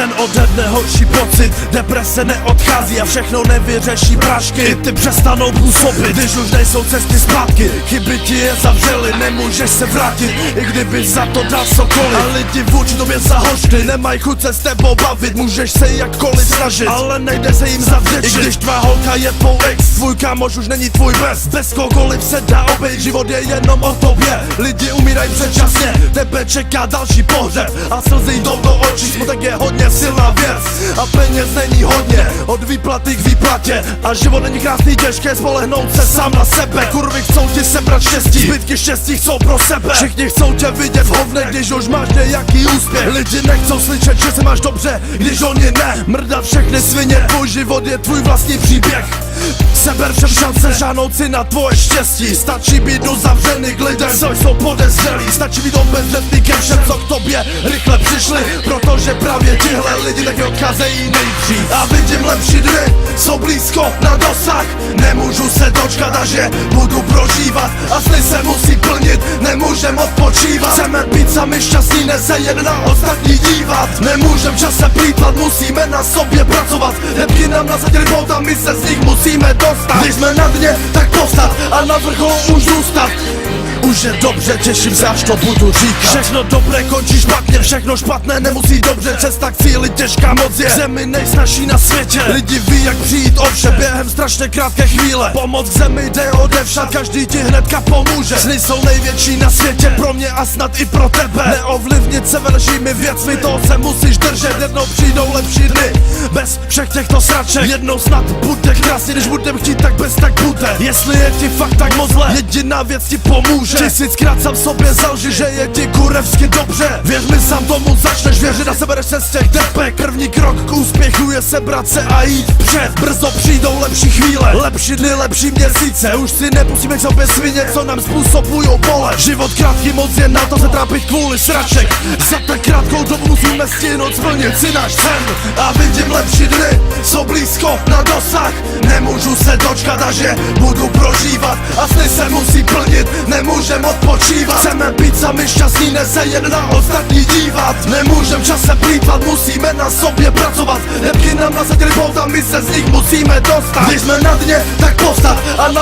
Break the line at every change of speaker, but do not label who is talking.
Ten ode dne horší pocit, deprese neodchází a všechno nevyřeší prášky. I ty přestanou působit, když už nejsou cesty zpátky. Chyby ti je zavřely, nemůžeš se vrátit, i kdyby za to dal cokoliv. A lidi vůči tobě zahořkli, nemají chuť se s tebou bavit. Můžeš se jakkoliv snažit, ale nejde se jim zavděčit. I když tvá holka je tvou ex, tvůj kámoš už není tvůj best. Bez kohokoliv se dá obejít, život je jenom o tobě. Lidi umírají předčasně, tebe čeká další pohřeb a slzy jdou do očí. Smutek je hodně silná věc a peněz není hodně, od výplaty k výplatě. A život není krásný, těžké spolehnout se sám na sebe. Kurvy chcou ti sebrat štěstí, zbytky štěstí chcou pro sebe. Všichni chcou tě vidět v hovne, když už máš nějaký úspěch. Lidi nechcou slyšet, že se máš dobře, když oni ne. Mrdat všechny svině, tvůj život je tvůj vlastní příběh. Seber všem šance žáhnout si na tvoje štěstí. Stačí být uzavřený k lidem, co jsou podezřelí. Stačí být obezřetný ke všem, co k tobě rychle přišli, protože právě tihle lidi taky odcházejí nejdřív. A vidím lepší dny, jsou blízko na dosah. Nemůžu se dočkat, až je budu prožívat. A sny se musí plnit, nemůžem odpočívat. Chceme být sami šťastní, ne se jen na ostatní dívat. Nemůžem časem plýtvat, musíme na sobě pracovat. Hebky nám nasadili bod a my se z nich musíme dostat. Když jsme na dně, tak povstat a na vrcholu už zůstat. Už je dobře, těším se, až to budu říkat. Všechno dobré končí špatně, všechno špatné nemusí dobře. Cesta k cíli těžká moc je, zemi nejsnažší na světě. Lidi ví, jak přijít o vše během strašně krátké chvíle. Pomoc k zemi jde odevšad, každý ti hnedka pomůže. Sny jsou největší na světě, pro mě a snad i pro tebe. Neovlivnit se velšími věcmi, toho se musíš držet. Jednou přijdou lepší dny, bez všech těchto sraček. Jednou snad bude krásně, když budem chtít, tak bez tak bude. Jestli je ti fakt tak moc zle, jediná věc ti pomůže. Tisíckrát sám sobě zalži, že je ti kurevsky dobře. Věř mi, sám tomu začneš věřit a sebereš se z těch depek. První krok k úspěchu je sebrat se a jít před. Brzo přijdou lepší chvíle, lepší dny, lepší měsíce. Už si nepustíme k sobě svině, co nám způsobujou bolest. Život krátký, moc je na to se trápit kvůli sraček. Za tak krátkou dobu musíme stihnout splnit si náš sen. A vidím lepší dny, jsou blízko na dosah. Nemůžu se dočkat, až je budu prožívat. A sny se musí plnit, nemůžem odpočívat. Chceme být sami šťastní, ne se jen na ostatní dívat. Nemůžem časem plýtvat, musíme na sobě pracovat. Hebky nám nasadili bod a my se z nich musíme dostat. Když jsme na dně, tak povstat a na